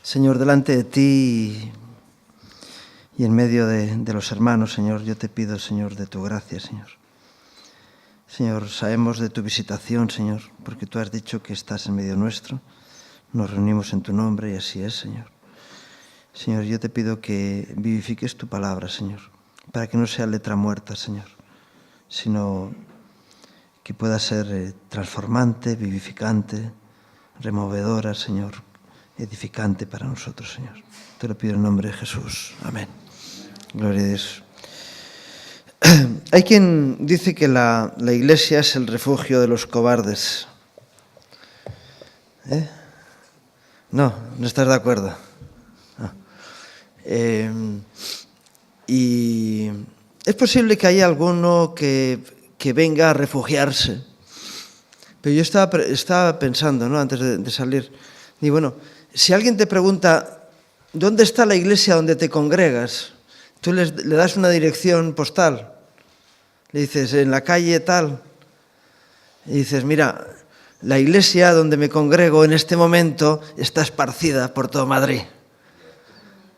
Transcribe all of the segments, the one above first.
Señor, delante de ti y en medio de los hermanos, Señor, yo te pido, Señor, de tu gracia, Señor. Señor, sabemos de tu visitación, Señor, porque tú has dicho que estás en medio nuestro. Nos reunimos en tu nombre y así es, Señor. Señor, yo te pido que vivifiques tu palabra, Señor, para que no sea letra muerta, Señor, sino que pueda ser transformante, vivificante, removedora, Señor, edificante para nosotros, Señor. Te lo pido en nombre de Jesús. Amén. Gloria a Dios. Hay quien dice que la iglesia es el refugio de los cobardes. No estás de acuerdo. Y es posible que haya alguno que venga a refugiarse. Pero yo estaba pensando, ¿no?, antes de salir, y bueno, si alguien te pregunta ¿dónde está la iglesia donde te congregas? Tú le das una dirección postal, le dices en la calle tal, y dices, mira, la iglesia donde me congrego en este momento está esparcida por todo Madrid,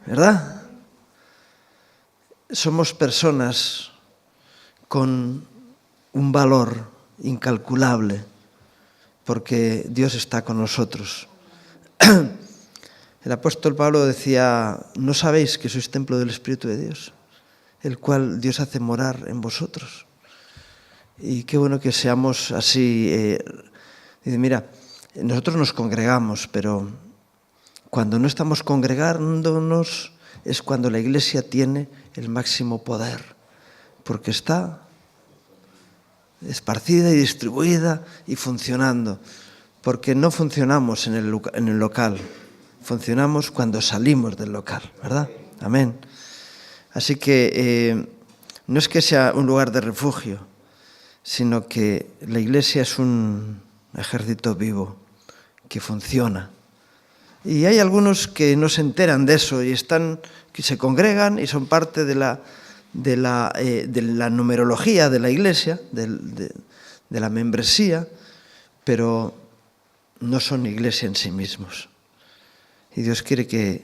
¿verdad? Somos personas con un valor incalculable porque Dios está con nosotros. El apóstol Pablo decía, ¿no sabéis que sois templo del Espíritu de Dios, el cual Dios hace morar en vosotros? Y qué bueno que seamos así. Dice, mira, nosotros nos congregamos, pero cuando no estamos congregándonos es cuando la iglesia tiene el máximo poder, porque está esparcida y distribuida y funcionando, porque no funcionamos en el local, funcionamos cuando salimos del local, ¿verdad? Amén. Así que no es que sea un lugar de refugio, sino que la iglesia es un ejército vivo que funciona. Y hay algunos que no se enteran de eso y que se congregan y son parte de la numerología de la iglesia, de la membresía, pero no son iglesia en sí mismos. Y Dios quiere que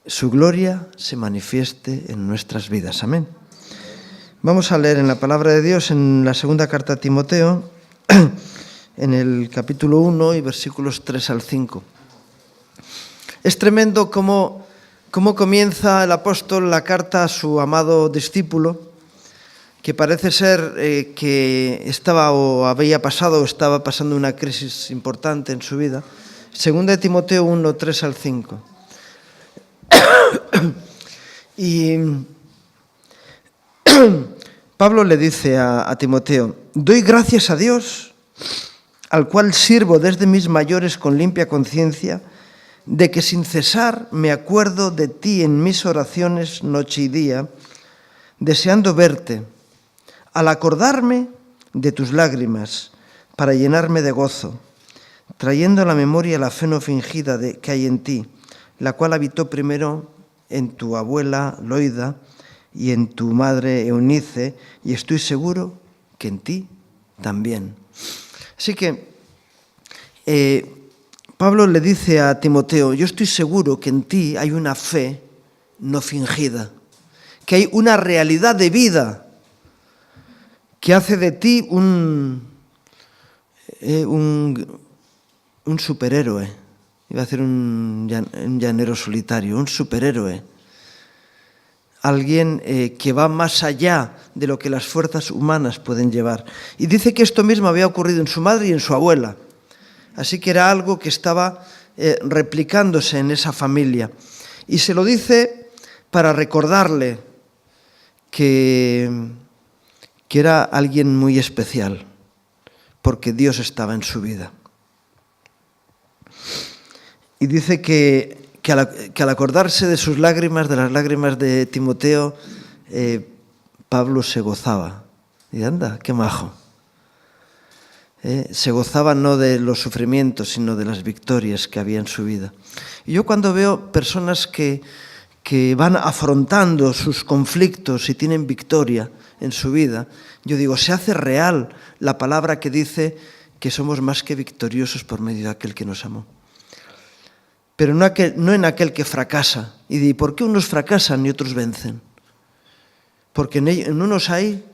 su gloria se manifieste en nuestras vidas. Amén. Vamos a leer en la palabra de Dios en la segunda carta a Timoteo, en el capítulo 1 y versículos 3 al 5. Es tremendo cómo comienza el apóstol la carta a su amado discípulo, que parece ser que estaba pasando una crisis importante en su vida. Segunda de Timoteo 1, 3 al 5. Y Pablo le dice a Timoteo, doy gracias a Dios, al cual sirvo desde mis mayores con limpia conciencia, de que sin cesar me acuerdo de ti en mis oraciones noche y día, deseando verte, al acordarme de tus lágrimas, para llenarme de gozo, trayendo a la memoria la fe no fingida que hay en ti, la cual habitó primero en tu abuela Loida y en tu madre Eunice, y estoy seguro que en ti también. Así que Pablo le dice a Timoteo, yo estoy seguro que en ti hay una fe no fingida, que hay una realidad de vida que hace de ti un superhéroe. Iba a decir un llanero solitario, un superhéroe. Alguien que va más allá de lo que las fuerzas humanas pueden llevar. Y dice que esto mismo había ocurrido en su madre y en su abuela. Así que era algo que estaba replicándose en esa familia. Y se lo dice para recordarle que era alguien muy especial, porque Dios estaba en su vida. Y dice que al acordarse de sus lágrimas, de las lágrimas de Timoteo, Pablo se gozaba. Y anda, qué majo. Se gozaba no de los sufrimientos, sino de las victorias que había en su vida. Y yo cuando veo personas que van afrontando sus conflictos y tienen victoria en su vida, yo digo, se hace real la palabra que dice que somos más que victoriosos por medio de aquel que nos amó. pero no en aquel que fracasa. ¿Y por qué unos fracasan y otros vencen? Porque en unos hay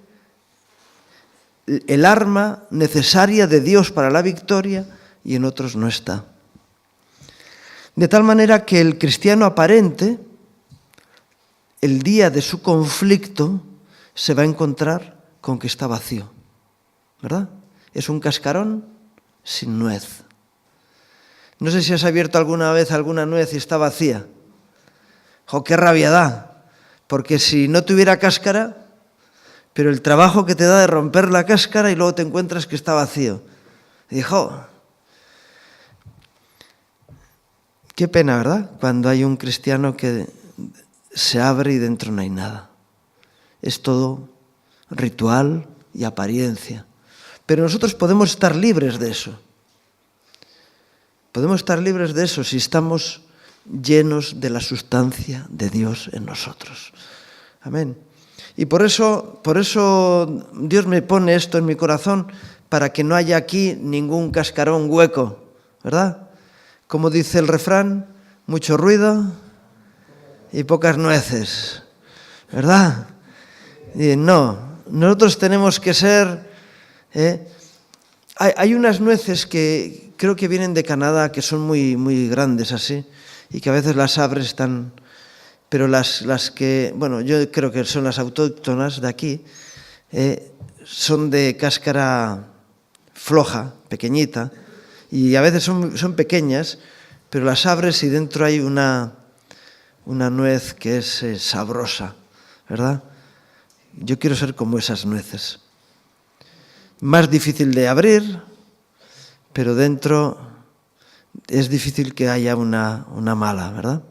el arma necesaria de Dios para la victoria y en otros no está. De tal manera que el cristiano aparente, el día de su conflicto, se va a encontrar con que está vacío, ¿verdad? Es un cascarón sin nuez. No sé si has abierto alguna vez alguna nuez y está vacía. ¡Jo, qué rabia da! Porque si no tuviera cáscara, pero el trabajo que te da de romper la cáscara y luego te encuentras que está vacío. Y dijo, qué pena, ¿verdad? Cuando hay un cristiano que se abre y dentro no hay nada. Es todo ritual y apariencia. Pero nosotros podemos estar libres de eso. Podemos estar libres de eso si estamos llenos de la sustancia de Dios en nosotros. Amén. Y por eso Dios me pone esto en mi corazón, para que no haya aquí ningún cascarón hueco, ¿verdad? Como dice el refrán, mucho ruido y pocas nueces, ¿verdad? Y no, nosotros tenemos que ser... Hay unas nueces que creo que vienen de Canadá, que son muy, muy grandes así, y que a veces las abres están... Pero las que, bueno, yo creo que son las autóctonas de aquí, son de cáscara floja, pequeñita, y a veces son pequeñas, pero las abres y dentro hay una nuez que es sabrosa, ¿verdad? Yo quiero ser como esas nueces. Más difícil de abrir, pero dentro es difícil que haya una mala, ¿verdad?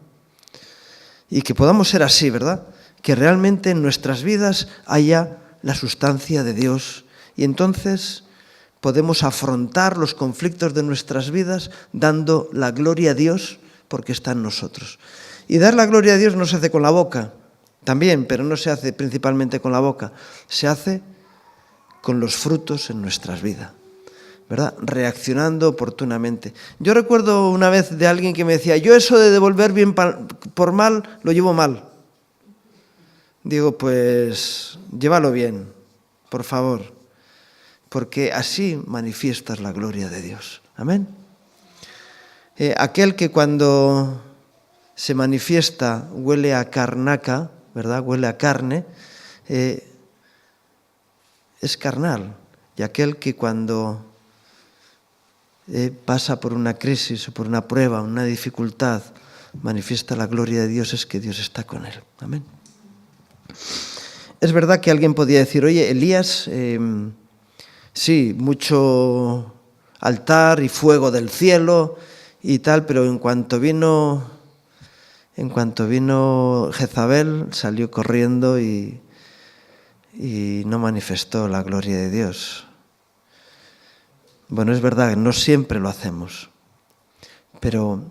Y que podamos ser así, ¿verdad? Que realmente en nuestras vidas haya la sustancia de Dios. Y entonces podemos afrontar los conflictos de nuestras vidas dando la gloria a Dios porque está en nosotros. Y dar la gloria a Dios no se hace con la boca, también, pero no se hace principalmente con la boca. Se hace con los frutos en nuestras vidas, ¿verdad? Reaccionando oportunamente. Yo recuerdo una vez de alguien que me decía, yo eso de devolver bien por mal, lo llevo mal. Digo, pues llévalo bien, por favor, porque así manifiestas la gloria de Dios. Amén. Aquel que cuando se manifiesta huele a carnaca, ¿verdad? Huele a carne, es carnal. Y aquel que cuando pasa por una crisis o por una prueba, una dificultad, manifiesta la gloria de Dios, es que Dios está con él. Amén. Es verdad que alguien podía decir, oye, Elías, sí, mucho altar y fuego del cielo y tal, pero en cuanto vino Jezabel, salió corriendo y no manifestó la gloria de Dios. Bueno, es verdad, no siempre lo hacemos, pero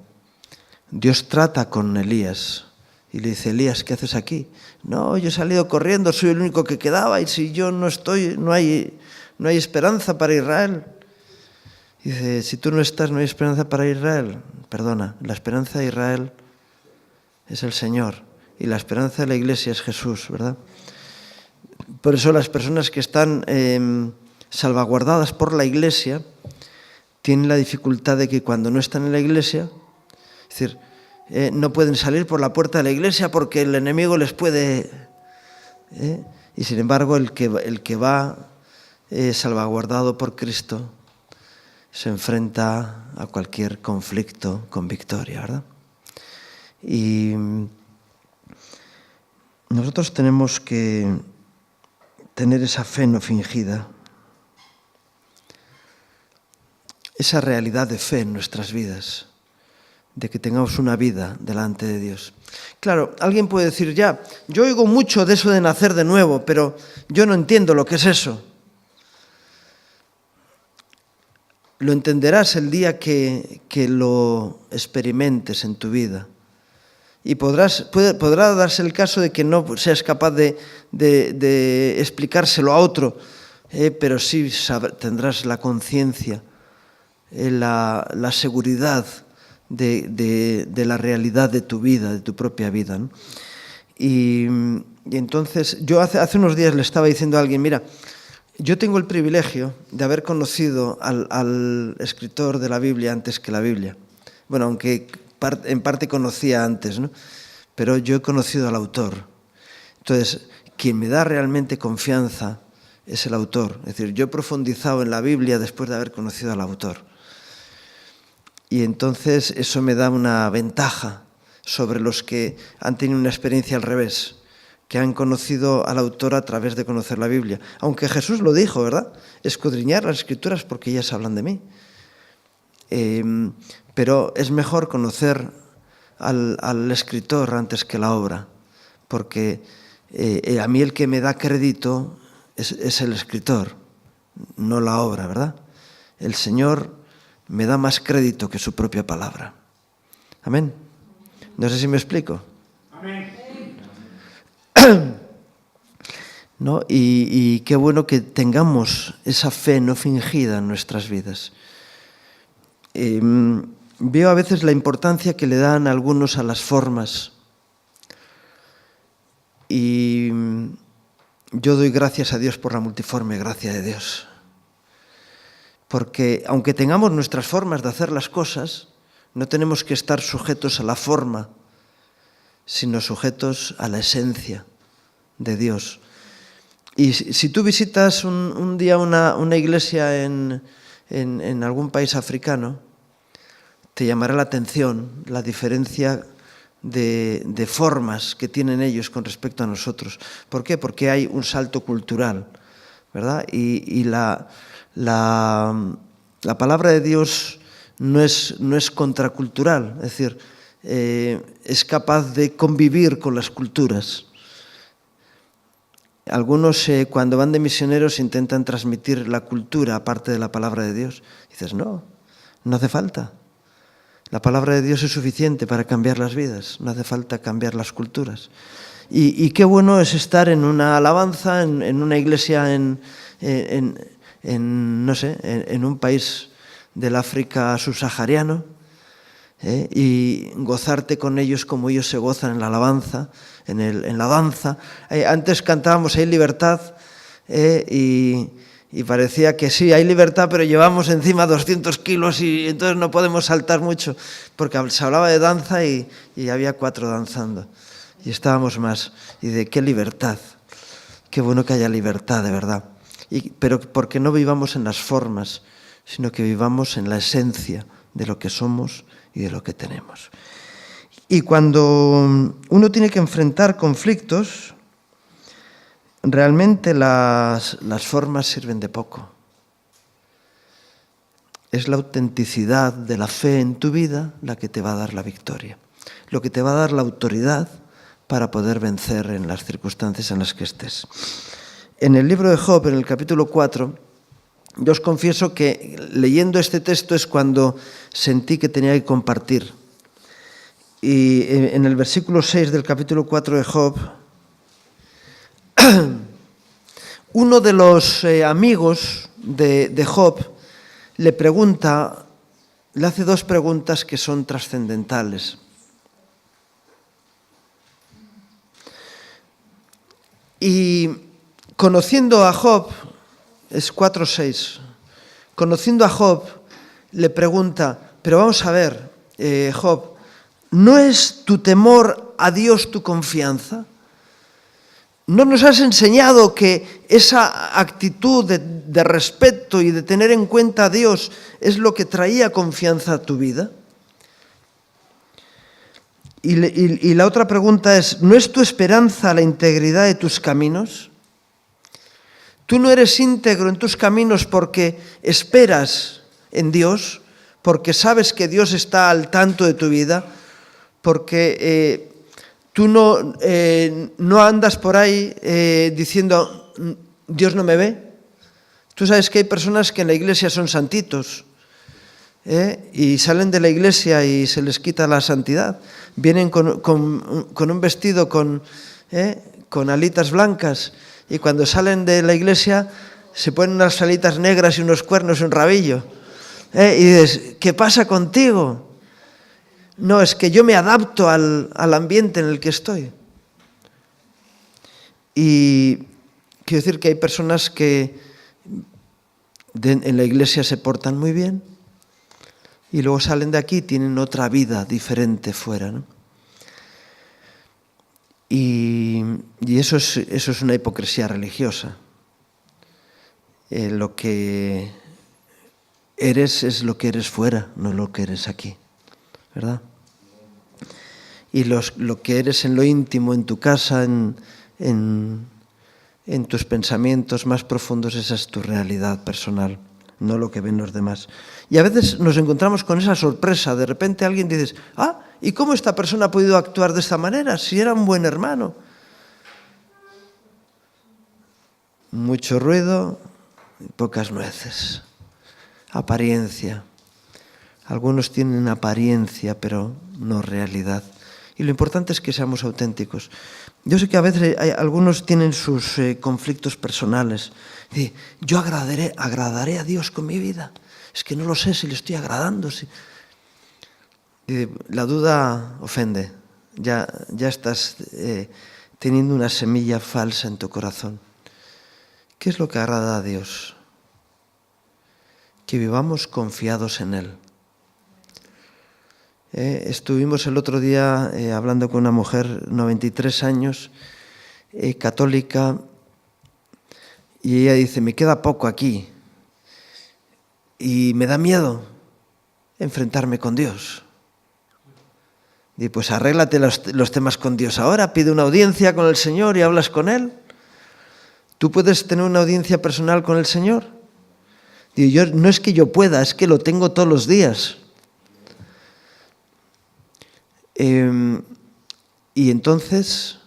Dios trata con Elías y le dice, Elías, ¿qué haces aquí? No, yo he salido corriendo, soy el único que quedaba y si yo no estoy, no hay esperanza para Israel. Y dice, si tú no estás, no hay esperanza para Israel. Perdona, la esperanza de Israel es el Señor y la esperanza de la Iglesia es Jesús, ¿verdad? Por eso las personas que están salvaguardadas por la Iglesia tienen la dificultad de que cuando no están en la Iglesia, es decir, no pueden salir por la puerta de la Iglesia porque el enemigo les puede... Y sin embargo el que va salvaguardado por Cristo se enfrenta a cualquier conflicto con victoria, ¿verdad? Y nosotros tenemos que tener esa fe no fingida, esa realidad de fe en nuestras vidas, de que tengamos una vida delante de Dios. Claro, alguien puede decir, ya, yo oigo mucho de eso de nacer de nuevo, pero yo no entiendo lo que es eso. Lo entenderás el día que lo experimentes en tu vida. Y podrá darse el caso de que no seas capaz de explicárselo a otro, pero sí tendrás la conciencia, la seguridad de la realidad de tu vida, de tu propia vida, ¿no? Y entonces, yo hace unos días le estaba diciendo a alguien, mira, yo tengo el privilegio de haber conocido al escritor de la Biblia antes que la Biblia. Bueno, aunque en parte conocía antes, ¿no? Pero yo he conocido al autor. Entonces, quien me da realmente confianza es el autor. Es decir, yo he profundizado en la Biblia después de haber conocido al autor. Y entonces eso me da una ventaja sobre los que han tenido una experiencia al revés, que han conocido al autor a través de conocer la Biblia. Aunque Jesús lo dijo, ¿verdad? Escudriñar las Escrituras porque ellas hablan de mí. Pero es mejor conocer al escritor antes que la obra, porque a mí el que me da crédito es el escritor, no la obra, ¿verdad? El Señor me da más crédito que su propia palabra. Amén. No sé si me explico. Amén. ¿No? Y qué bueno que tengamos esa fe no fingida en nuestras vidas. Veo a veces la importancia que le dan algunos a las formas. Y yo doy gracias a Dios por la multiforme gracia de Dios. Porque aunque tengamos nuestras formas de hacer las cosas, no tenemos que estar sujetos a la forma, sino sujetos a la esencia de Dios. Y si tú visitas un día una iglesia en algún país africano, te llamará la atención la diferencia de formas que tienen ellos con respecto a nosotros. ¿Por qué? Porque hay un salto cultural, ¿verdad? Y la palabra de Dios no es contracultural, es decir, es capaz de convivir con las culturas. Algunos cuando van de misioneros intentan transmitir la cultura aparte de la palabra de Dios. Dices, no hace falta. La palabra de Dios es suficiente para cambiar las vidas, no hace falta cambiar las culturas. Y qué bueno es estar en una alabanza, en una iglesia en un país del África subsahariano, y gozarte con ellos como ellos se gozan en la alabanza, en la danza. Antes cantábamos "Hay libertad", y parecía que sí, hay libertad, pero llevamos encima 200 kilos y entonces no podemos saltar mucho, porque se hablaba de danza y había 4 danzando. Y estábamos más. Y de qué libertad. Qué bueno que haya libertad, de verdad. Pero porque no vivamos en las formas, sino que vivamos en la esencia de lo que somos y de lo que tenemos. Y cuando uno tiene que enfrentar conflictos, realmente las formas sirven de poco. Es la autenticidad de la fe en tu vida la que te va a dar la victoria, lo que te va a dar la autoridad para poder vencer en las circunstancias en las que estés. En el libro de Job, en el capítulo 4, yo os confieso que leyendo este texto es cuando sentí que tenía que compartir. Y en el versículo 6 del capítulo 4 de Job, uno de los amigos de Job le hace 2 preguntas que son trascendentales. Y conociendo a Job, es 4:6, conociendo a Job, le pregunta, pero vamos a ver, Job, ¿no es tu temor a Dios tu confianza? ¿No nos has enseñado que esa actitud de respeto y de tener en cuenta a Dios es lo que traía confianza a tu vida? Y la otra pregunta es, ¿no es tu esperanza la integridad de tus caminos? Tú no eres íntegro en tus caminos porque esperas en Dios, porque sabes que Dios está al tanto de tu vida, porque tú no andas por ahí diciendo, Dios no me ve. Tú sabes que hay personas que en la iglesia son santitos, y salen de la iglesia y se les quita la santidad. Vienen con un vestido con alitas blancas, y cuando salen de la iglesia se ponen unas alitas negras y unos cuernos y un rabillo. Y dices, ¿qué pasa contigo? No, es que yo me adapto al ambiente en el que estoy. Y quiero decir que hay personas que en la iglesia se portan muy bien y luego salen de aquí y tienen otra vida diferente fuera, ¿no? Y eso es una hipocresía religiosa. Lo que eres es lo que eres fuera, no lo que eres aquí, ¿verdad? Y lo que eres en lo íntimo, en tu casa, en tus pensamientos más profundos, esa es tu realidad personal, no lo que ven los demás. Y a veces nos encontramos con esa sorpresa, de repente alguien dice, ¿y cómo esta persona ha podido actuar de esta manera? Si era un buen hermano. Mucho ruido y pocas nueces. Apariencia. Algunos tienen apariencia, pero no realidad. Y lo importante es que seamos auténticos. Yo sé que a veces algunos tienen sus conflictos personales. Dice, yo agradaré a Dios con mi vida. Es que no lo sé si le estoy agradando. La duda ofende. Ya estás teniendo una semilla falsa en tu corazón. ¿Qué es lo que agrada a Dios? Que vivamos confiados en Él. Estuvimos el otro día hablando con una mujer, 93 años, católica, y ella dice, me queda poco aquí y me da miedo enfrentarme con Dios. Y pues arréglate los temas con Dios ahora, pide una audiencia con el Señor y hablas con Él. ¿Tú puedes tener una audiencia personal con el Señor? Digo, no es que yo pueda, es que lo tengo todos los días. Y entonces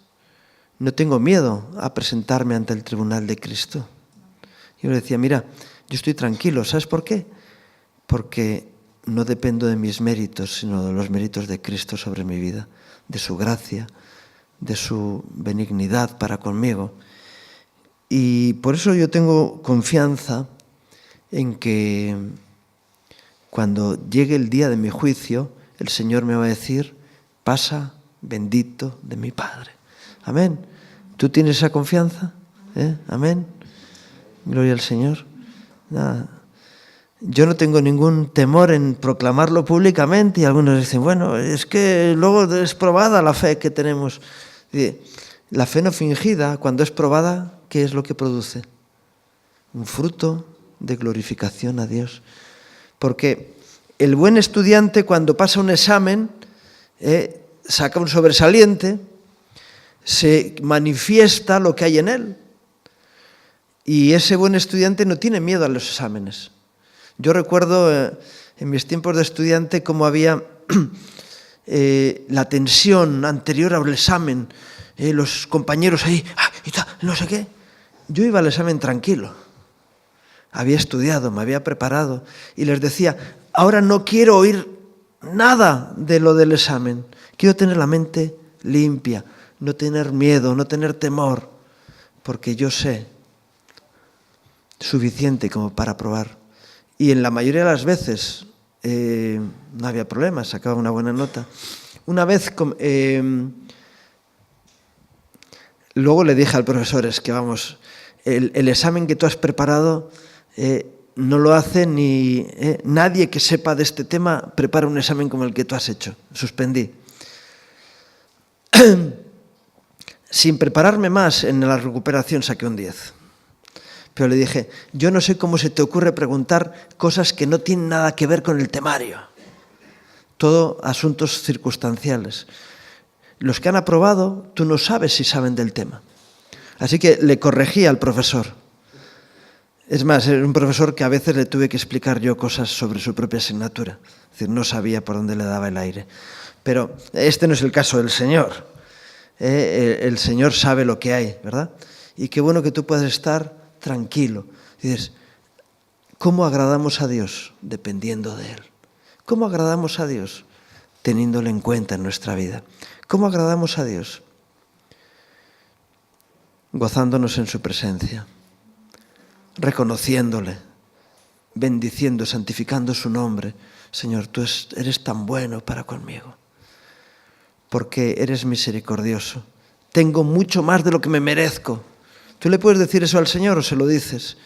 no tengo miedo a presentarme ante el tribunal de Cristo. Yo le decía, mira, yo estoy tranquilo, ¿sabes por qué? Porque no dependo de mis méritos, sino de los méritos de Cristo sobre mi vida, de su gracia, de su benignidad para conmigo. Y por eso yo tengo confianza en que cuando llegue el día de mi juicio, el Señor me va a decir, pasa bendito de mi Padre. Amén. ¿Tú tienes esa confianza? Amén. Gloria al Señor. Nada. Yo no tengo ningún temor en proclamarlo públicamente y algunos dicen, bueno, es que luego es probada la fe que tenemos. La fe no fingida, cuando es probada, ¿qué es lo que produce? Un fruto de glorificación a Dios. Porque el buen estudiante cuando pasa un examen, saca un sobresaliente, se manifiesta lo que hay en él. Y ese buen estudiante no tiene miedo a los exámenes. Yo recuerdo en mis tiempos de estudiante cómo había la tensión anterior al examen, los compañeros ahí, no sé qué. Yo iba al examen tranquilo. Había estudiado, me había preparado y les decía, ahora no quiero oír nada de lo del examen. Quiero tener la mente limpia, no tener miedo, no tener temor, porque yo sé suficiente como para aprobar. Y en la mayoría de las veces no había problema, sacaba una buena nota. Una vez, luego le dije al profesor, es que vamos, el examen que tú has preparado no lo hace ni nadie que sepa de este tema prepara un examen como el que tú has hecho. Suspendí. Sin prepararme más en la recuperación saqué un 10. Pero le dije, yo no sé cómo se te ocurre preguntar cosas que no tienen nada que ver con el temario. Todo asuntos circunstanciales. Los que han aprobado, tú no sabes si saben del tema. Así que le corregí al profesor. Es más, era un profesor que a veces le tuve que explicar yo cosas sobre su propia asignatura. Es decir, no sabía por dónde le daba el aire. Pero este no es el caso del Señor. El Señor sabe lo que hay, ¿verdad? Y qué bueno que tú puedas estar tranquilo. Dices, ¿cómo agradamos a Dios? Dependiendo de Él. ¿Cómo agradamos a Dios? Teniéndole en cuenta en nuestra vida. ¿Cómo agradamos a Dios? Gozándonos en su presencia, reconociéndole, bendiciendo, santificando su nombre, Señor, tú eres tan bueno para conmigo, porque eres misericordioso. Tengo mucho más de lo que me merezco. ¿Tú le puedes decir eso al Señor o se lo dices?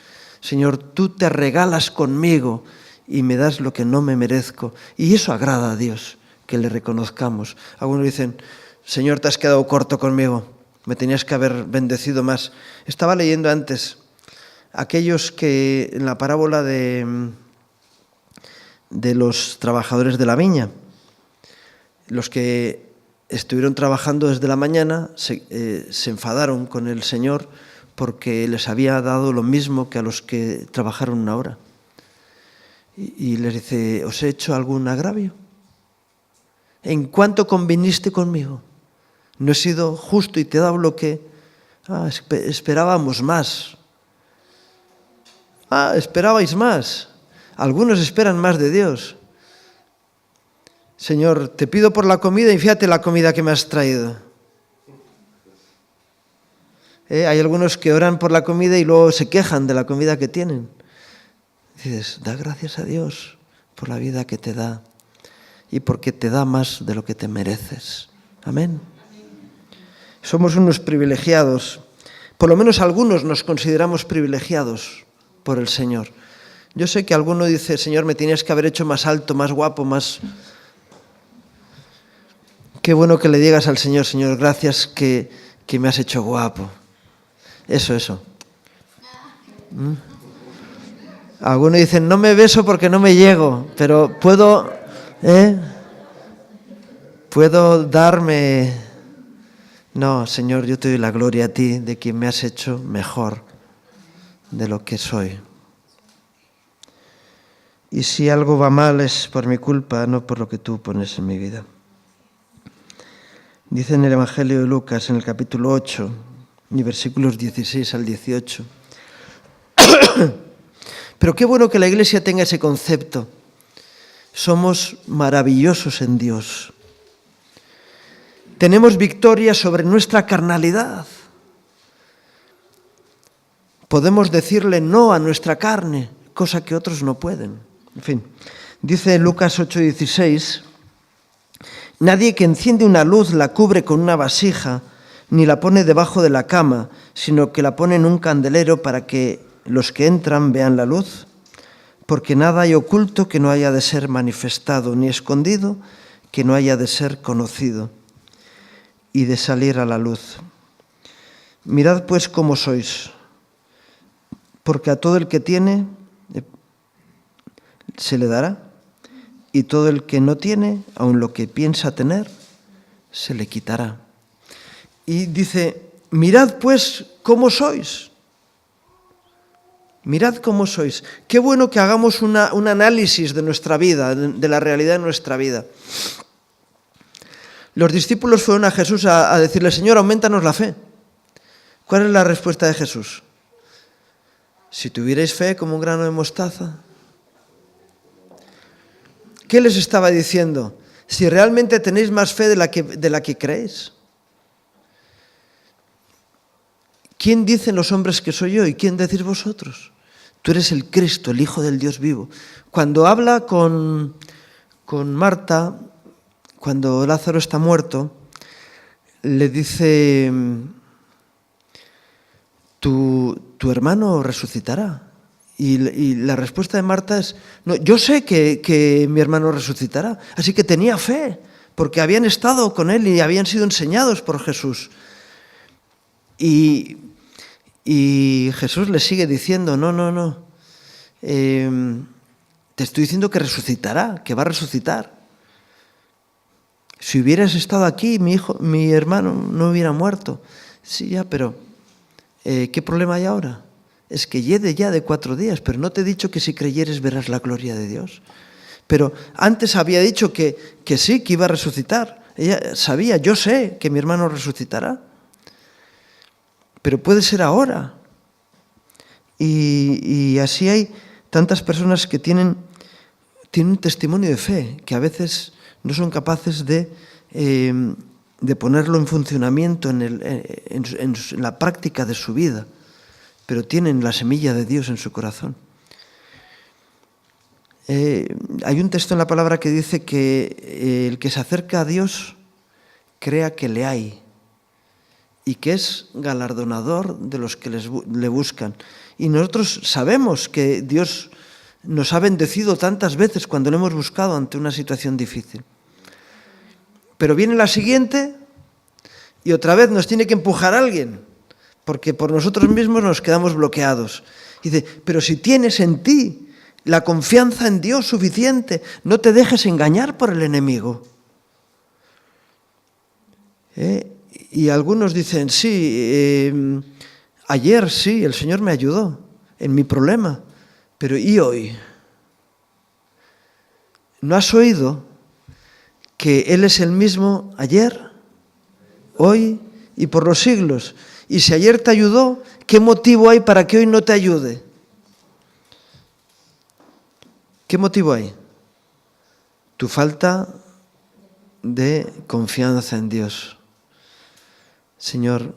Señor, tú te regalas conmigo y me das lo que no me merezco. Y eso agrada a Dios, que le reconozcamos. Algunos dicen, Señor, te has quedado corto conmigo, me tenías que haber bendecido más. Estaba leyendo antes aquellos que en la parábola de los trabajadores de la viña, los que estuvieron trabajando desde la mañana, se enfadaron con el Señor porque les había dado lo mismo que a los que trabajaron una hora. Y les dice, ¿os he hecho algún agravio? ¿En cuánto conviniste conmigo? ¿No he sido justo y te he dado lo que esperábamos más? Esperabais más. Algunos esperan más de Dios. Señor, te pido por la comida y fíjate la comida que me has traído. Hay algunos que oran por la comida y luego se quejan de la comida que tienen. Dices, da gracias a Dios por la vida que te da y porque te da más de lo que te mereces. Amén. Somos unos privilegiados. Por lo menos algunos nos consideramos privilegiados por el Señor. Yo sé que alguno dice, Señor, me tenías que haber hecho más alto, más guapo, más... Qué bueno que le digas al Señor, Señor, gracias que me has hecho guapo. Eso. Algunos dicen, no me beso porque no me llego, pero puedo darme... No, Señor, yo te doy la gloria a ti de que me has hecho mejor de lo que soy. Y si algo va mal es por mi culpa, no por lo que tú pones en mi vida. Dice en el Evangelio de Lucas, en el capítulo 8, y versículos 16 al 18. Pero qué bueno que la Iglesia tenga ese concepto. Somos maravillosos en Dios. Tenemos victoria sobre nuestra carnalidad. Podemos decirle no a nuestra carne, cosa que otros no pueden. En fin, dice Lucas 8:16, nadie que enciende una luz la cubre con una vasija, ni la pone debajo de la cama, sino que la pone en un candelero para que los que entran vean la luz, porque nada hay oculto que no haya de ser manifestado, ni escondido que no haya de ser conocido y de salir a la luz. Mirad pues cómo sois, porque a todo el que tiene se le dará, y todo el que no tiene, aun lo que piensa tener, se le quitará. Y dice, mirad pues cómo sois. Mirad cómo sois. Qué bueno que hagamos un análisis de nuestra vida, de la realidad de nuestra vida. Los discípulos fueron a Jesús a decirle, Señor, aumentanos la fe. ¿Cuál es la respuesta de Jesús? Si tuvierais fe como un grano de mostaza. ¿Qué les estaba diciendo? Si realmente tenéis más fe de la que creéis. ¿Quién dicen los hombres que soy yo y quién decís vosotros? Tú eres el Cristo, el Hijo del Dios vivo. Cuando habla con Marta, cuando Lázaro está muerto, le dice, tu hermano resucitará. Y la respuesta de Marta es, no, yo sé que mi hermano resucitará. Así que tenía fe, porque habían estado con él y habían sido enseñados por Jesús. Y Jesús le sigue diciendo, no, te estoy diciendo que resucitará, que va a resucitar. Si hubieras estado aquí, mi hermano no hubiera muerto. Sí, ya, pero ¿qué problema hay ahora? Es que llegue ya de 4 días, pero no te he dicho que si creyeres verás la gloria de Dios. Pero antes había dicho que sí, que iba a resucitar. Ella sabía, yo sé que mi hermano resucitará. Pero puede ser ahora. Y así hay tantas personas que tienen un testimonio de fe, que a veces no son capaces de ponerlo en funcionamiento en la práctica de su vida, pero tienen la semilla de Dios en su corazón. Hay un texto en la palabra que dice que el que se acerca a Dios crea que le hay y que es galardonador de los que le buscan. Y nosotros sabemos que Dios nos ha bendecido tantas veces cuando le hemos buscado ante una situación difícil. Pero viene la siguiente y otra vez nos tiene que empujar alguien, porque por nosotros mismos nos quedamos bloqueados. Y dice, pero si tienes en ti la confianza en Dios suficiente, no te dejes engañar por el enemigo. Y algunos dicen, sí, ayer sí, el Señor me ayudó en mi problema, pero ¿y hoy? ¿No has oído que Él es el mismo ayer, hoy y por los siglos? Y si ayer te ayudó, ¿qué motivo hay para que hoy no te ayude? ¿Qué motivo hay? Tu falta de confianza en Dios. Señor,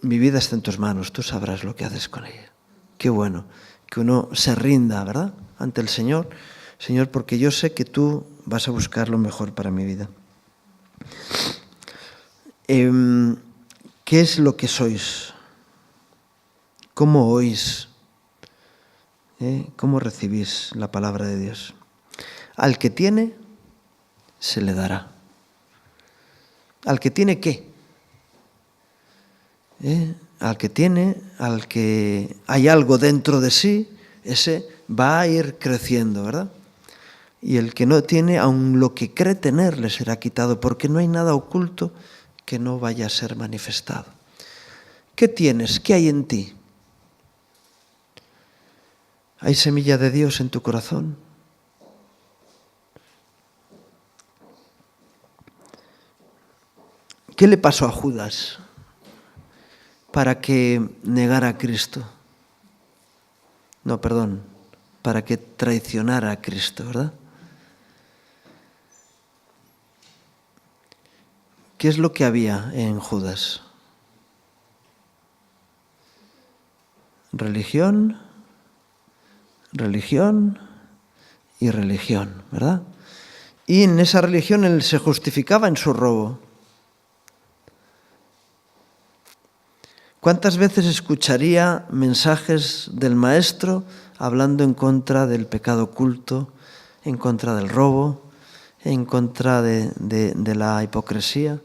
mi vida está en tus manos, tú sabrás lo que haces con ella. Qué bueno que uno se rinda, ¿verdad?, ante el Señor. Señor, porque yo sé que tú vas a buscar lo mejor para mi vida. ¿Qué es lo que sois? ¿Cómo oís? ¿Cómo recibís la palabra de Dios? Al que tiene, se le dará. ¿Al que tiene qué? Al que tiene, al que hay algo dentro de sí, ese va a ir creciendo, ¿verdad? Y el que no tiene, aun lo que cree tener, le será quitado, porque no hay nada oculto que no vaya a ser manifestado. ¿Qué tienes? ¿Qué hay en ti? ¿Hay semilla de Dios en tu corazón? ¿Qué le pasó a Judas para que negara a Cristo? No, perdón, para que traicionara a Cristo, ¿verdad? ¿Qué es lo que había en Judas? Religión, religión y religión, ¿verdad? Y en esa religión él se justificaba en su robo. ¿Cuántas veces escucharía mensajes del maestro hablando en contra del pecado oculto, en contra del robo, en contra de la hipocresía?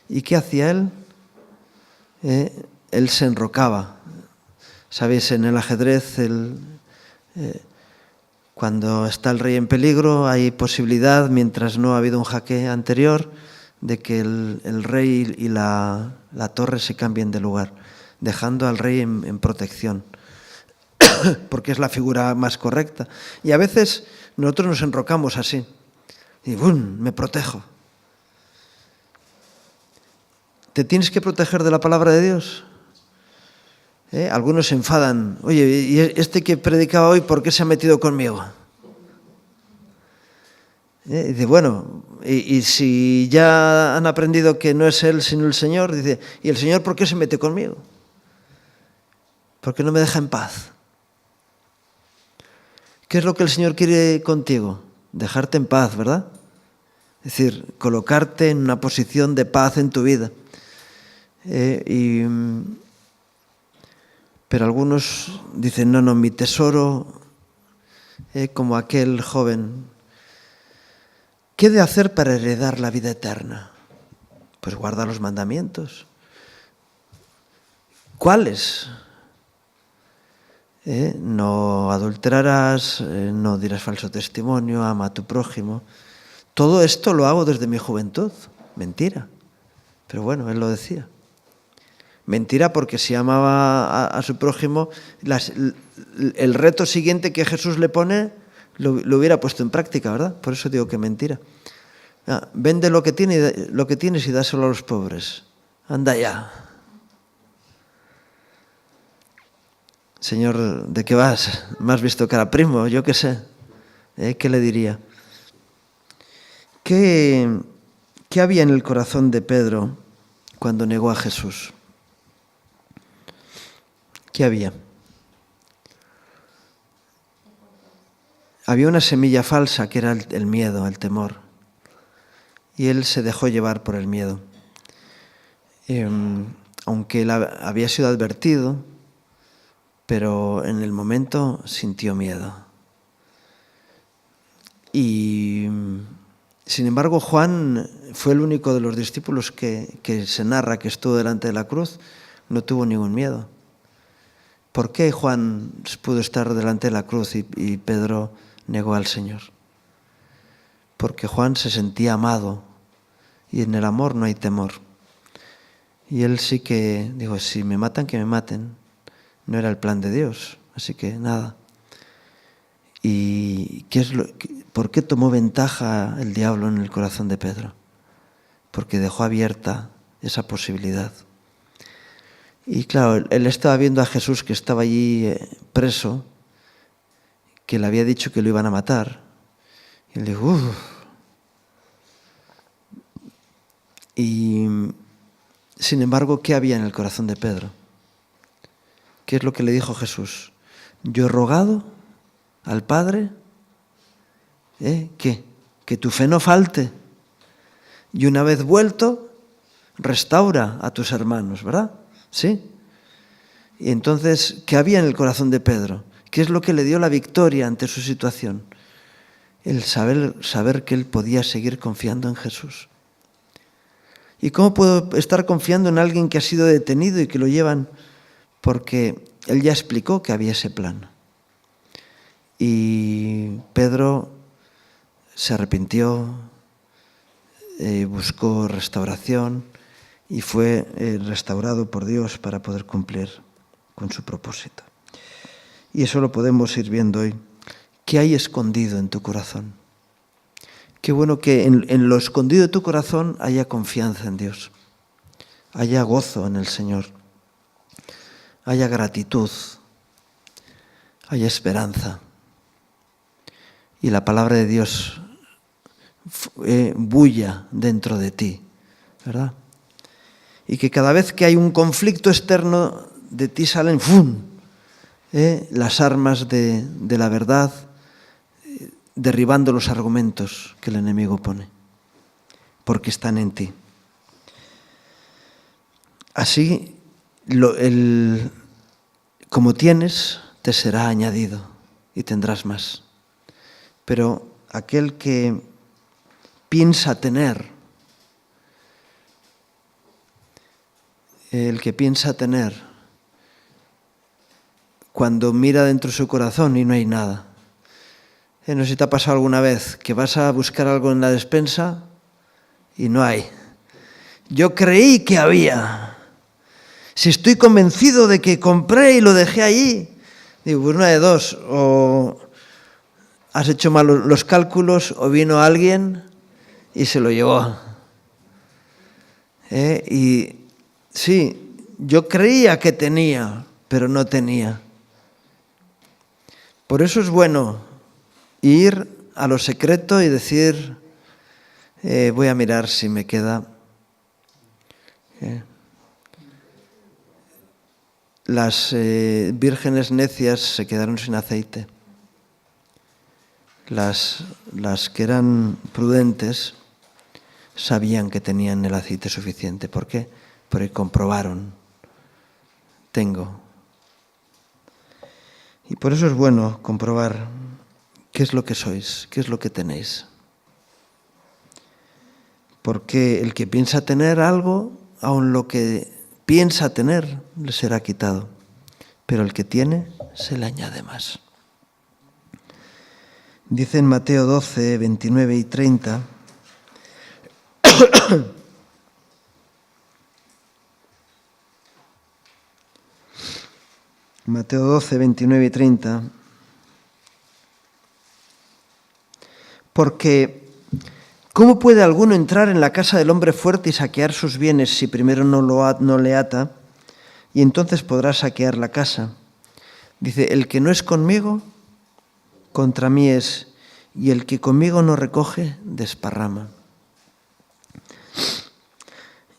¿Y qué hacía él? Él se enrocaba. ¿Sabéis? En el ajedrez, cuando está el rey en peligro, hay posibilidad, mientras no ha habido un jaque anterior, de que el rey y la torre se cambien de lugar, dejando al rey en protección, porque es la figura más correcta. Y a veces nosotros nos enrocamos así, y ¡bum!, me protejo. ¿Te tienes que proteger de la palabra de Dios? Algunos se enfadan. Oye, ¿y este que predicaba hoy por qué se ha metido conmigo? Dice, bueno, y si ya han aprendido que no es él sino el Señor, dice, ¿y el Señor por qué se mete conmigo? ¿Por qué no me deja en paz? ¿Qué es lo que el Señor quiere contigo? Dejarte en paz, ¿verdad? Es decir, colocarte en una posición de paz en tu vida. Pero algunos dicen, no, mi tesoro, como aquel joven, ¿qué he de hacer para heredar la vida eterna? Pues guarda los mandamientos. ¿Cuáles? No adulterarás, no dirás falso testimonio, ama a tu prójimo. Todo esto lo hago desde mi juventud. Mentira. Pero bueno, él lo decía. Mentira, porque si amaba a su prójimo, el reto siguiente que Jesús le pone lo hubiera puesto en práctica, ¿verdad? Por eso digo que mentira. Vende lo que tienes y dáselo a los pobres. Anda ya. Señor, ¿de qué vas? ¿Me has visto cara primo? Yo qué sé. ¿Qué le diría? ¿Qué había en el corazón de Pedro cuando negó a Jesús? ¿Qué había? había una semilla falsa que era el miedo, el temor. Y él se dejó llevar por el miedo. Aunque él había sido advertido, pero en el momento sintió miedo. Y sin embargo, Juan fue el único de los discípulos que se narra que estuvo delante de la cruz, no tuvo ningún miedo. ¿Por qué Juan pudo estar delante de la cruz y Pedro negó al Señor? Porque Juan se sentía amado y en el amor no hay temor. Y él sí que dijo, si me matan, que me maten. No era el plan de Dios, así que nada. ¿Y por qué tomó ventaja el diablo en el corazón de Pedro? Porque dejó abierta esa posibilidad. Y claro, él estaba viendo a Jesús que estaba allí preso, que le había dicho que lo iban a matar. Y él dijo, uff. Y sin embargo, ¿qué había en el corazón de Pedro? ¿Qué es lo que le dijo Jesús? Yo he rogado al Padre, que tu fe no falte. Y una vez vuelto, restaura a tus hermanos, ¿verdad? ¿Sí? Y entonces, ¿qué había en el corazón de Pedro? ¿Qué es lo que le dio la victoria ante su situación? El saber que él podía seguir confiando en Jesús. ¿Y cómo puedo estar confiando en alguien que ha sido detenido y que lo llevan? Porque él ya explicó que había ese plan. Y Pedro se arrepintió, buscó restauración y fue restaurado por Dios para poder cumplir con su propósito. Y eso lo podemos ir viendo hoy. ¿Qué hay escondido en tu corazón? Qué bueno que en lo escondido de tu corazón haya confianza en Dios, haya gozo en el Señor, haya gratitud, haya esperanza. Y la palabra de Dios bulla dentro de ti, ¿verdad? Y que cada vez que hay un conflicto externo, de ti salen ¡fum! Las armas de la verdad, derribando los argumentos que el enemigo pone, porque están en ti. Así, como tienes, te será añadido y tendrás más. Pero aquel que piensa tener, cuando mira dentro de su corazón y no hay nada. No sé si te ha pasado alguna vez que vas a buscar algo en la despensa y no hay. Yo creí que había. Si estoy convencido de que compré y lo dejé allí, digo, pues una de dos, o has hecho mal los cálculos o vino alguien y se lo llevó. Y sí, yo creía que tenía, pero no tenía. Por eso es bueno ir a lo secreto y decir, voy a mirar si me queda. Las vírgenes necias se quedaron sin aceite. Las que eran prudentes sabían que tenían el aceite suficiente. ¿Por qué? Porque comprobaron. Tengo. Y por eso es bueno comprobar qué es lo que sois, qué es lo que tenéis. Porque el que piensa tener algo, aun lo que piensa tener, le será quitado. Pero el que tiene, se le añade más. Dice en Mateo 12, 29 y 30, Mateo 12, 29 y 30, porque ¿cómo puede alguno entrar en la casa del hombre fuerte y saquear sus bienes si primero no le ata? Y entonces podrá saquear la casa. Dice, el que no es conmigo, contra mí es, y el que conmigo no recoge, desparrama.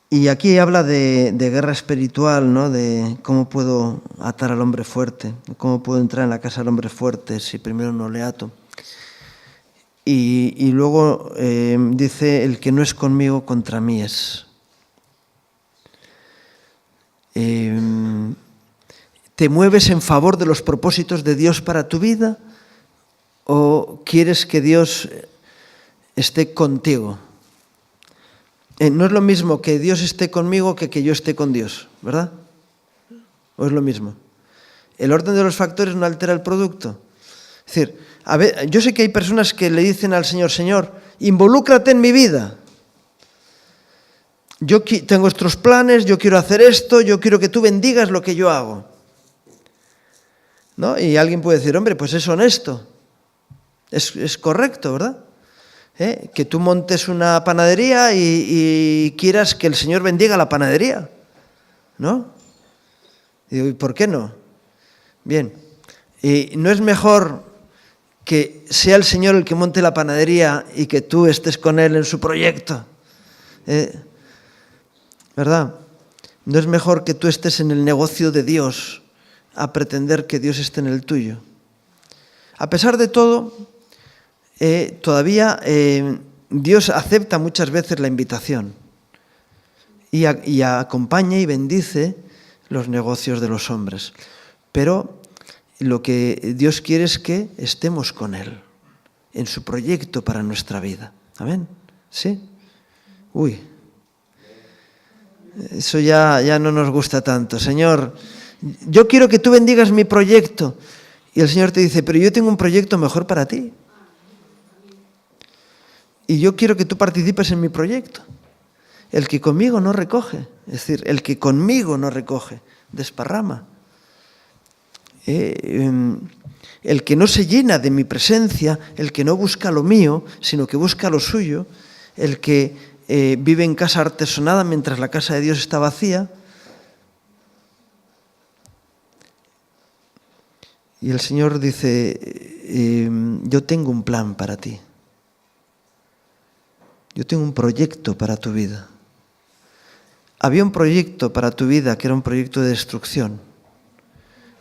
Y aquí habla de guerra espiritual, ¿no? De cómo puedo atar al hombre fuerte, cómo puedo entrar en la casa del hombre fuerte si primero no le ato. Y luego dice, el que no es conmigo, contra mí es. ¿Te mueves en favor de los propósitos de Dios para tu vida o quieres que Dios esté contigo? No es lo mismo que Dios esté conmigo que yo esté con Dios, ¿verdad? ¿O es lo mismo? El orden de los factores no altera el producto. Es decir, yo sé que hay personas que le dicen al Señor, Señor, involúcrate en mi vida. Yo tengo estos planes, yo quiero hacer esto, yo quiero que tú bendigas lo que yo hago. ¿No? Y alguien puede decir, hombre, pues es honesto. Es correcto, ¿verdad? Que tú montes una panadería y quieras que el Señor bendiga la panadería, ¿no? ¿Y por qué no? Bien, ¿y no es mejor que sea el Señor el que monte la panadería y que tú estés con Él en su proyecto? ¿Verdad? ¿No es mejor que tú estés en el negocio de Dios a pretender que Dios esté en el tuyo? A pesar de todo, todavía Dios acepta muchas veces la invitación y acompaña y bendice los negocios de los hombres. Pero lo que Dios quiere es que estemos con Él en su proyecto para nuestra vida. ¿Amén? ¿Sí? Uy, eso ya no nos gusta tanto. Señor, yo quiero que tú bendigas mi proyecto. Y el Señor te dice, pero yo tengo un proyecto mejor para ti. Y yo quiero que tú participes en mi proyecto. El que conmigo no recoge, es decir, el que conmigo no recoge, desparrama. El que no se llena de mi presencia, el que no busca lo mío, sino que busca lo suyo, el que vive en casa artesonada mientras la casa de Dios está vacía. Y el Señor dice, yo tengo un plan para ti. Yo tengo un proyecto para tu vida. Había un proyecto para tu vida que era un proyecto de destrucción.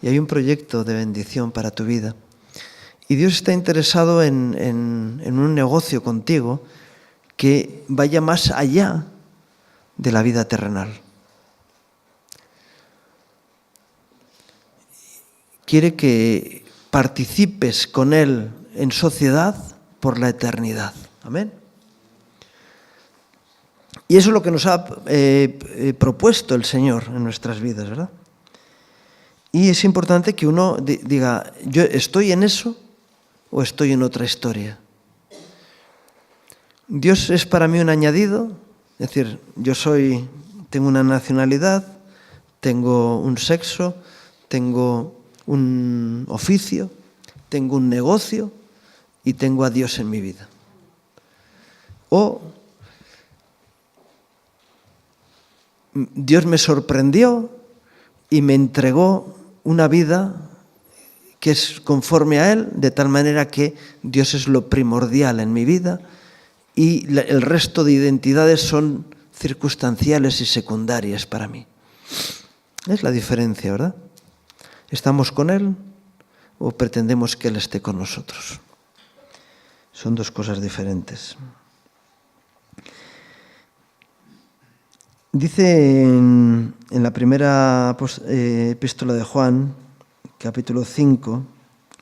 Y hay un proyecto de bendición para tu vida. Y Dios está interesado en un negocio contigo que vaya más allá de la vida terrenal. Quiere que participes con Él en sociedad por la eternidad. Amén. Y eso es lo que nos ha propuesto el Señor en nuestras vidas, ¿verdad? Y es importante que uno diga, ¿yo estoy en eso o estoy en otra historia? Dios es para mí un añadido, es decir, tengo una nacionalidad, tengo un sexo, tengo un oficio, tengo un negocio y tengo a Dios en mi vida. O Dios me sorprendió y me entregó una vida que es conforme a Él, de tal manera que Dios es lo primordial en mi vida y el resto de identidades son circunstanciales y secundarias para mí. Es la diferencia, ¿verdad? ¿Estamos con Él o pretendemos que Él esté con nosotros? Son dos cosas diferentes. Dice en la primera epístola de Juan, capítulo 5,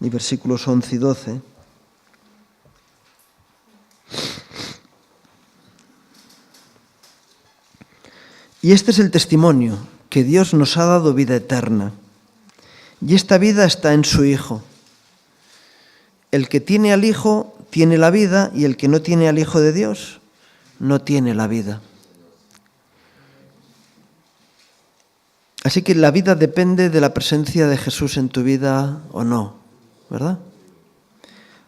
y versículos 11 y 12, y este es el testimonio, que Dios nos ha dado vida eterna, y esta vida está en su Hijo. El que tiene al Hijo tiene la vida, y el que no tiene al Hijo de Dios no tiene la vida. Así que la vida depende de la presencia de Jesús en tu vida o no, ¿verdad?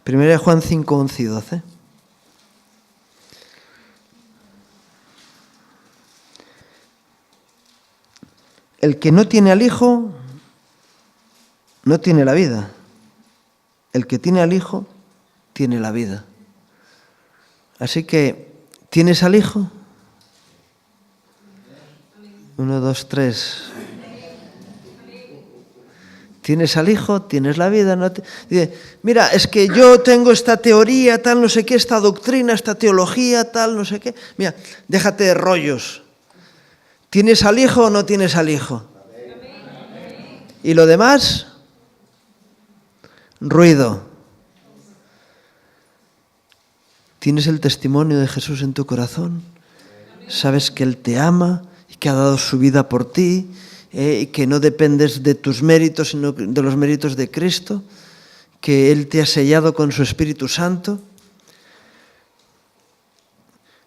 1 Juan 5, 11 y 12. El que no tiene al Hijo no tiene la vida. El que tiene al Hijo tiene la vida. Así que, ¿tienes al Hijo? 1, 2, 3. Tienes al Hijo, tienes la vida. No dice, mira, es que yo tengo esta teoría, tal, no sé qué, esta doctrina, esta teología, tal, no sé qué. Mira, déjate de rollos. ¿Tienes al Hijo o no tienes al Hijo? Y lo demás, ruido. ¿Tienes el testimonio de Jesús en tu corazón? ¿Sabes que Él te ama y que ha dado su vida por ti? Y que no dependes de tus méritos, sino de los méritos de Cristo, que Él te ha sellado con su Espíritu Santo.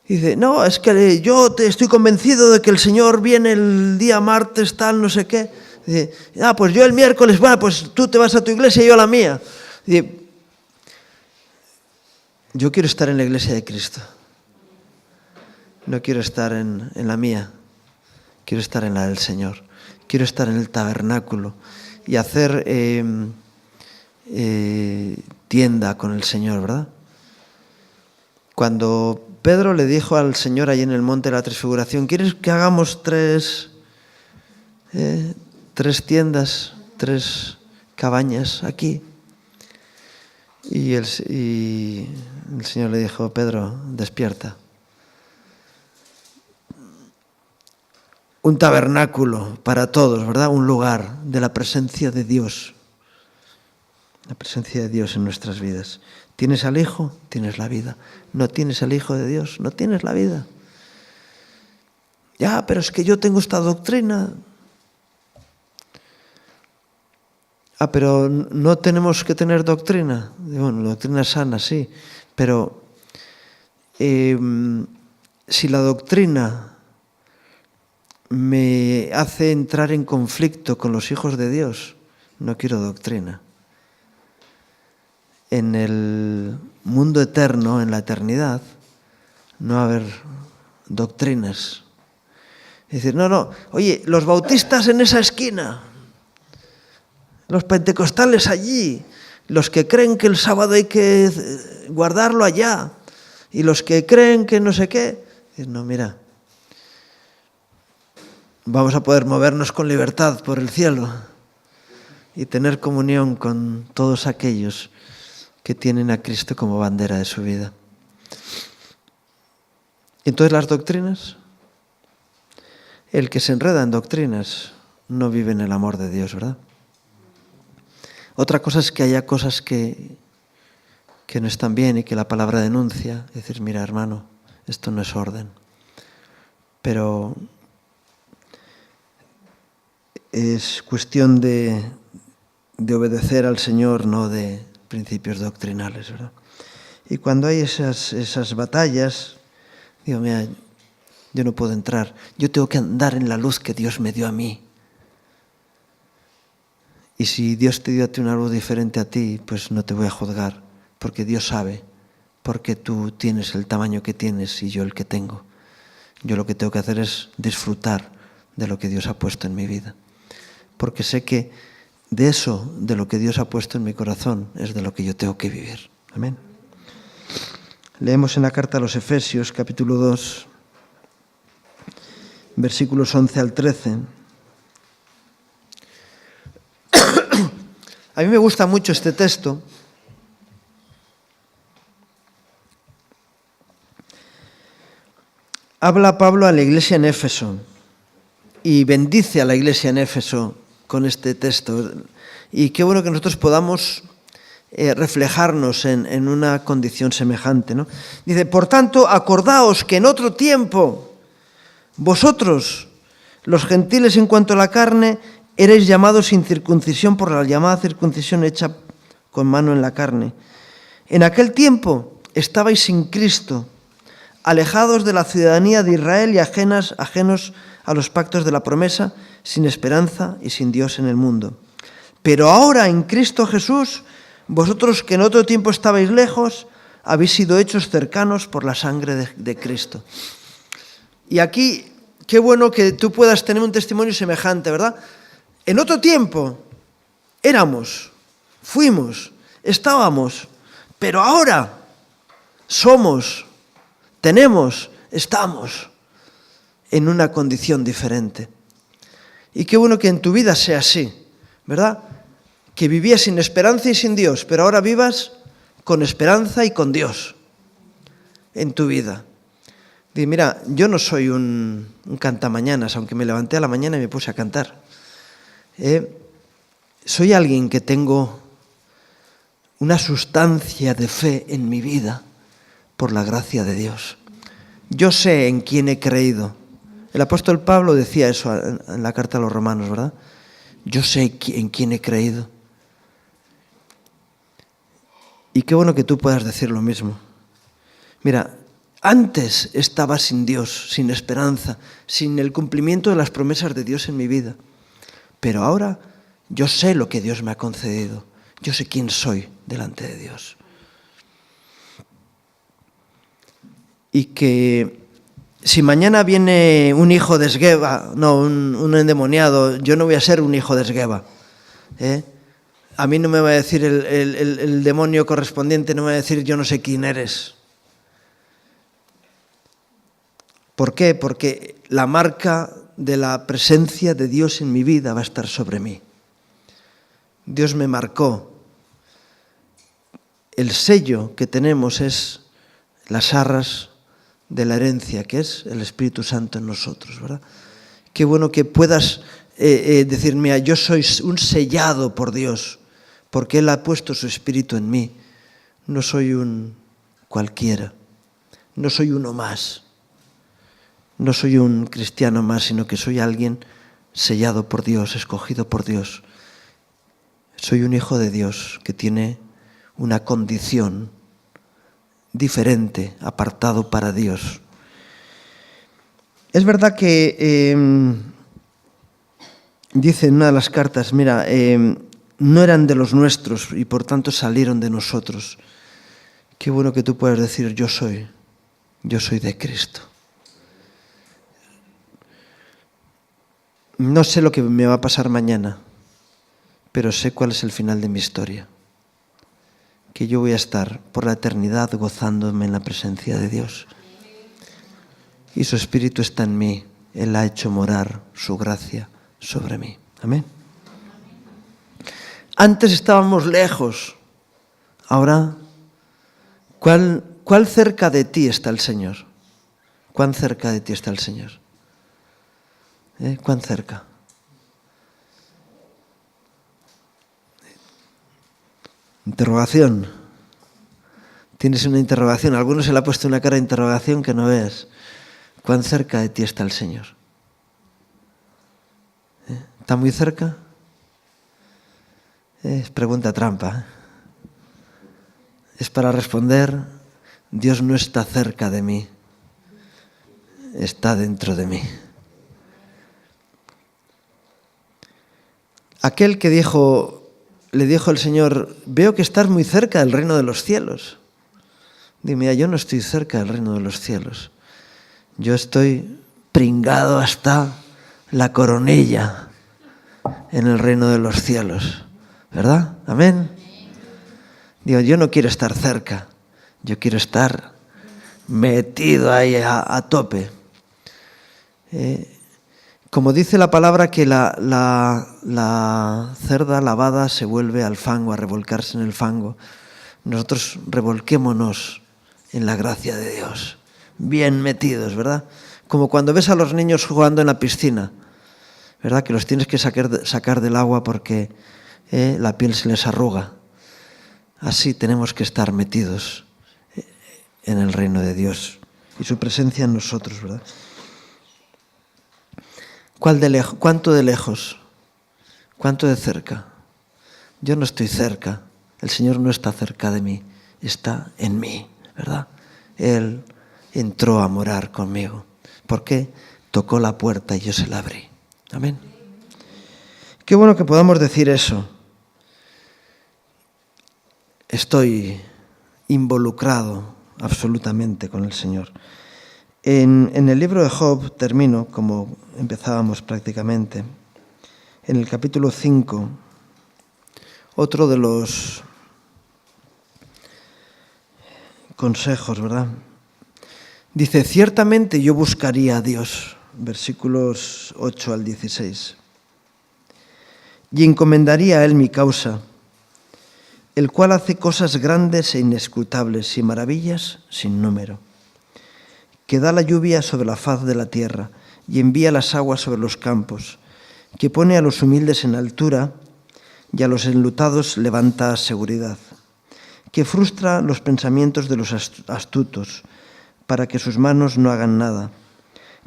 Y dice, no, es que yo estoy convencido de que el Señor viene el día martes, tal, no sé qué. Dice, pues yo el miércoles, bueno, pues tú te vas a tu iglesia y yo a la mía. Dice, yo quiero estar en la iglesia de Cristo. No quiero estar en la mía, quiero estar en la del Señor. Quiero estar en el tabernáculo y hacer tienda con el Señor, ¿verdad? Cuando Pedro le dijo al Señor allí en el monte de la Transfiguración, ¿quieres que hagamos tres tiendas, 3 cabañas aquí? Y el Señor le dijo, Pedro, despierta. Un tabernáculo para todos, ¿verdad? Un lugar de la presencia de Dios. La presencia de Dios en nuestras vidas. ¿Tienes al Hijo? Tienes la vida. ¿No tienes al Hijo de Dios? No tienes la vida. Ya, pero es que yo tengo esta doctrina. Pero no tenemos que tener doctrina. Bueno, doctrina sana, sí. Pero si la doctrina me hace entrar en conflicto con los hijos de Dios, no quiero doctrina. En el mundo eterno, en la eternidad, no va a haber doctrinas. Es decir, no, oye, los bautistas en esa esquina, los pentecostales allí, los que creen que el sábado hay que guardarlo allá, y los que creen que no sé qué. No, mira, vamos a poder movernos con libertad por el cielo y tener comunión con todos aquellos que tienen a Cristo como bandera de su vida. Entonces las doctrinas, el que se enreda en doctrinas no vive en el amor de Dios, ¿verdad? Otra cosa es que haya cosas que no están bien y que la palabra denuncia. Es decir, mira, hermano, esto no es orden. Pero es cuestión de obedecer al Señor, no de principios doctrinales, ¿verdad? Y cuando hay esas batallas, digo, mira, yo no puedo entrar. Yo tengo que andar en la luz que Dios me dio a mí. Y si Dios te dio a ti una luz diferente a ti, pues no te voy a juzgar, porque Dios sabe, porque tú tienes el tamaño que tienes y yo el que tengo. Yo lo que tengo que hacer es disfrutar de lo que Dios ha puesto en mi vida, porque sé que de eso, de lo que Dios ha puesto en mi corazón, es de lo que yo tengo que vivir. Amén. Leemos en la carta a los Efesios, capítulo 2, versículos 11 al 13. A mí me gusta mucho este texto. Habla Pablo a la iglesia en Éfeso y bendice a la iglesia en Éfeso con este texto. Y qué bueno que nosotros podamos reflejarnos en una condición semejante, ¿no? Dice, por tanto, acordaos que en otro tiempo vosotros, los gentiles en cuanto a la carne, erais llamados sin circuncisión por la llamada circuncisión hecha con mano en la carne. En aquel tiempo estabais sin Cristo, alejados de la ciudadanía de Israel y ajenos a los pactos de la promesa, sin esperanza y sin Dios en el mundo. Pero ahora en Cristo Jesús, vosotros que en otro tiempo estabais lejos, habéis sido hechos cercanos por la sangre de Cristo. Y aquí, qué bueno que tú puedas tener un testimonio semejante, ¿verdad? En otro tiempo éramos, fuimos, estábamos, pero ahora somos, tenemos, estamos en una condición diferente. Y qué bueno que en tu vida sea así, ¿verdad? que vivías sin esperanza y sin Dios, pero ahora vivas con esperanza y con Dios en tu vida. Dice, mira, yo no soy un cantamañanas, aunque me levanté a la mañana y me puse a cantar. Soy alguien que tengo una sustancia de fe en mi vida por la gracia de Dios. Yo sé en quién he creído. El apóstol Pablo decía eso en la carta a los Romanos, ¿verdad? Yo sé en quién he creído. Y qué bueno que tú puedas decir lo mismo. Mira, antes estaba sin Dios, sin esperanza, sin el cumplimiento de las promesas de Dios en mi vida. Pero ahora yo sé lo que Dios me ha concedido. Yo sé quién soy delante de Dios. Y que si mañana viene un hijo de Esgueva, no, un endemoniado, yo no voy a ser un hijo de Esgueva. A mí no me va a decir el demonio correspondiente, no me va a decir yo no sé quién eres. ¿Por qué? Porque la marca de la presencia de Dios en mi vida va a estar sobre mí. Dios me marcó. El sello que tenemos es las arras de la herencia, que es el Espíritu Santo en nosotros, ¿verdad? Qué bueno que puedas decir, mira, yo soy un sellado por Dios, porque Él ha puesto su Espíritu en mí. No soy un cualquiera, no soy uno más, no soy un cristiano más, sino que soy alguien sellado por Dios, escogido por Dios. Soy un hijo de Dios que tiene una condición diferente, apartado para Dios. Es verdad que dice en una de las cartas, mira, no eran de los nuestros y por tanto salieron de nosotros. Qué bueno que tú puedas decir, yo soy de Cristo. No sé lo que me va a pasar mañana, pero sé cuál es el final de mi historia. Que yo voy a estar por la eternidad gozándome en la presencia de Dios. Y su Espíritu está en mí. Él ha hecho morar su gracia sobre mí. Amén. Antes estábamos lejos. Ahora, ¿cuál cerca de ti está el Señor? ¿Cuán cerca de ti está el Señor? ¿Cuán cerca? Interrogación. Tienes una interrogación. A algunos se le ha puesto una cara de interrogación que no veas. ¿Cuán cerca de ti está el Señor? ¿Está muy cerca? Es pregunta trampa. Es para responder, Dios no está cerca de mí, está dentro de mí. Aquel que le dijo el Señor, veo que estás muy cerca del reino de los cielos. Dime, yo no estoy cerca del reino de los cielos. Yo estoy pringado hasta la coronilla en el reino de los cielos. ¿Verdad? Amén. Digo, yo no quiero estar cerca. Yo quiero estar metido ahí a tope. Como dice la palabra que la cerda lavada se vuelve al fango, a revolcarse en el fango. Nosotros revolquémonos en la gracia de Dios, bien metidos, ¿verdad? Como cuando ves a los niños jugando en la piscina, ¿verdad? Que los tienes que sacar del agua porque la piel se les arruga. Así tenemos que estar metidos en el reino de Dios y su presencia en nosotros, ¿verdad? ¿Cuánto de lejos? ¿Cuánto de cerca? Yo no estoy cerca. El Señor no está cerca de mí, está en mí, ¿verdad? Él entró a morar conmigo. ¿Por qué? Tocó la puerta y yo se la abrí. Amén. Qué bueno que podamos decir eso. Estoy involucrado absolutamente con el Señor. En el libro de Job, termino como empezábamos prácticamente, en el capítulo 5, otro de los consejos, ¿verdad? Dice, ciertamente yo buscaría a Dios, versículos 8 al 16, y encomendaría a Él mi causa. el cual hace cosas grandes e inescrutables y maravillas sin número, que da la lluvia sobre la faz de la tierra y envía las aguas sobre los campos, que pone a los humildes en altura y a los enlutados levanta seguridad, que frustra los pensamientos de los astutos para que sus manos no hagan nada,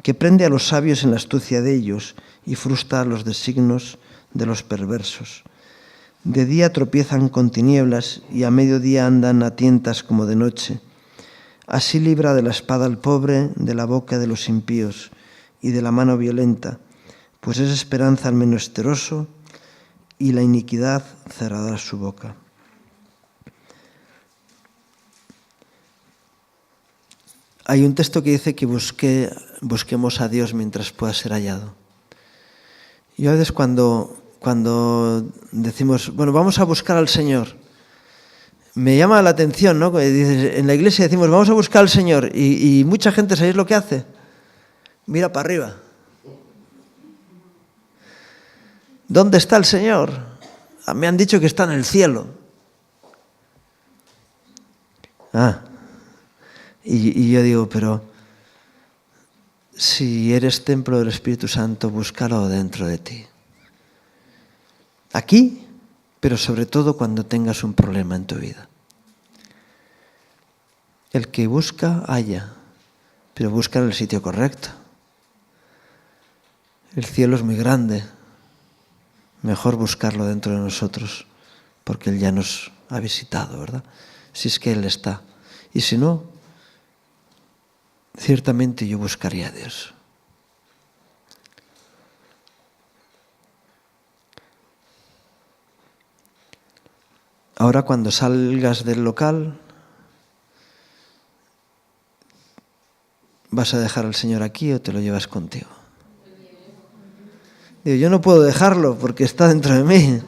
que prende a los sabios en la astucia de ellos y frustra los designios de los perversos. De día tropiezan con tinieblas y a mediodía andan a tientas como de noche. Así libra de la espada al pobre, de la boca de los impíos y de la mano violenta, pues es esperanza al menesteroso y la iniquidad cerrará su boca. Hay un texto que dice que busquemos a Dios mientras pueda ser hallado. Y a veces cuando decimos, bueno, vamos a buscar al Señor, me llama la atención, ¿no? En la iglesia decimos, vamos a buscar al Señor, y mucha gente, ¿sabéis lo que hace? Mira para arriba. ¿Dónde está el Señor? Me han dicho que está en el cielo. Y yo digo, pero si eres templo del Espíritu Santo, búscalo dentro de ti. Aquí, pero sobre todo cuando tengas un problema en tu vida. El que busca, halla, pero busca en el sitio correcto. El cielo es muy grande. Mejor buscarlo dentro de nosotros, porque Él ya nos ha visitado, ¿verdad? Si es que Él está. Y si no, ciertamente yo buscaría a Dios. Ahora cuando salgas del local, ¿vas a dejar al Señor aquí o te lo llevas contigo? Digo, yo no puedo dejarlo porque está dentro de mí.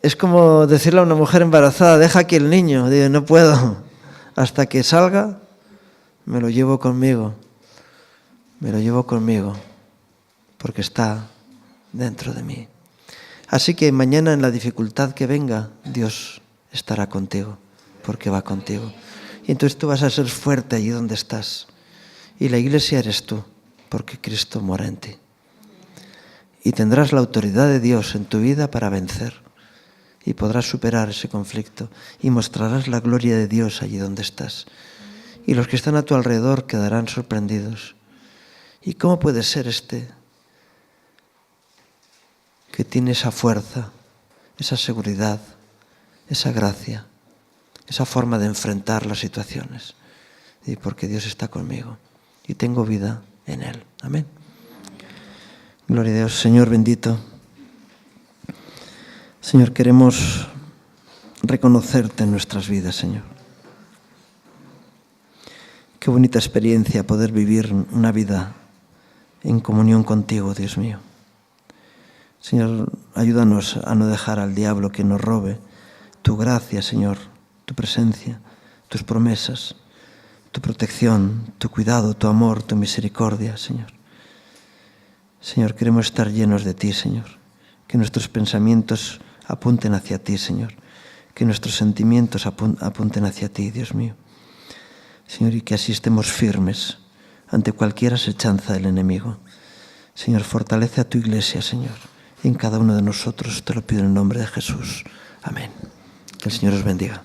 Es como decirle a una mujer embarazada, deja aquí el niño. Digo, no puedo. Hasta que salga, me lo llevo conmigo. Me lo llevo conmigo porque está dentro de mí. Así que mañana en la dificultad que venga, Dios estará contigo, porque va contigo. Y entonces tú vas a ser fuerte allí donde estás. Y la iglesia eres tú, porque Cristo mora en ti. Y tendrás la autoridad de Dios en tu vida para vencer. Y podrás superar ese conflicto. Y mostrarás la gloria de Dios allí donde estás. Y los que están a tu alrededor quedarán sorprendidos. ¿Y cómo puede ser que tiene esa fuerza, esa seguridad, esa gracia, esa forma de enfrentar las situaciones? Y porque Dios está conmigo y tengo vida en Él. Amén. Gloria a Dios. Señor bendito. Señor, queremos reconocerte en nuestras vidas, Señor. Qué bonita experiencia poder vivir una vida en comunión contigo, Dios mío. Señor, ayúdanos a no dejar al diablo que nos robe tu gracia, Señor, tu presencia, tus promesas, tu protección, tu cuidado, tu amor, tu misericordia, Señor. Señor, queremos estar llenos de ti, Señor. Que nuestros pensamientos apunten hacia ti, Señor. Que nuestros sentimientos apunten hacia ti, Dios mío. Señor, y que así estemos firmes ante cualquier asechanza del enemigo. Señor, fortalece a tu iglesia, Señor. Y en cada uno de nosotros te lo pido en el nombre de Jesús. Amén. Que el Señor os bendiga.